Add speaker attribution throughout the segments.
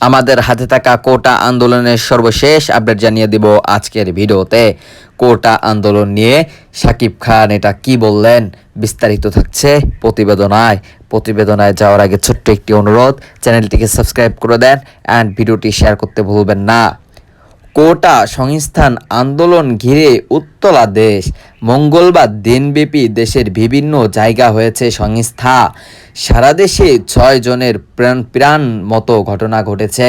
Speaker 1: আমাদের হাতে থাকা কোটা আন্দোলনের সর্বশেষ আপডেট জানিয়ে দিব আজকের ভিডিওতে। কোটা আন্দোলন নিয়ে শাকিব খান এটা কি বললেন বিস্তারিত থাকছে প্রতিবেদনায় যাওয়ার আগে ছোট্ট একটি অনুরোধ, চ্যানেলটিকে সাবস্ক্রাইব করে দেন অ্যান্ড ভিডিওটি শেয়ার করতে ভুলবেন না। কোটা সংস্থান আন্দোলন ঘিরে উত্তলা দেশ। মঙ্গলবার দিনব্যাপী দেশের বিভিন্ন জায়গা হয়েছে সংস্থা। সারা দেশে 6 জনের প্রাণ মতো ঘটনা ঘটেছে।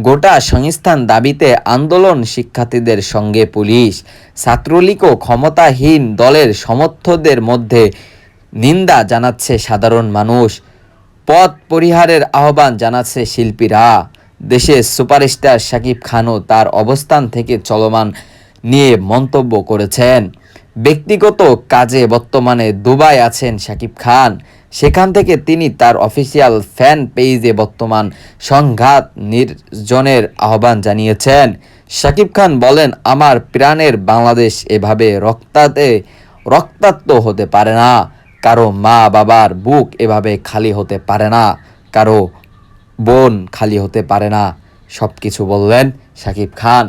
Speaker 1: গোটা সংস্থান দাবিতে আন্দোলন শিক্ষার্থীদের সঙ্গে পুলিশ, ছাত্রলীগ ও ক্ষমতাহীন দলের সমর্থকদের মধ্যে নিন্দা জানাচ্ছে সাধারণ মানুষ। পথ পরিহারের আহ্বান জানাচ্ছে শিল্পীরা। দেশের সুপারস্টার শাকিব খানও তার অবস্থান থেকে চলমান নিয়ে মন্তব্য করেছেন। ব্যক্তিগত কাজে বর্তমানে দুবাই আছেন শাকিব খান। সেখান থেকে তিনি তার অফিসিয়াল ফ্যান পেজে বর্তমান সংঘাত নির্জনের আহ্বান জানিয়েছেন। শাকিব খান বলেন, আমার প্রাণের বাংলাদেশ এভাবে রক্তাক্ত হতে পারে না। কারো মা বাবার বুক এভাবে খালি হতে পারে না, কারো বোন খালি হতে পারে না। সব কিছু বললেন শাকিব খান।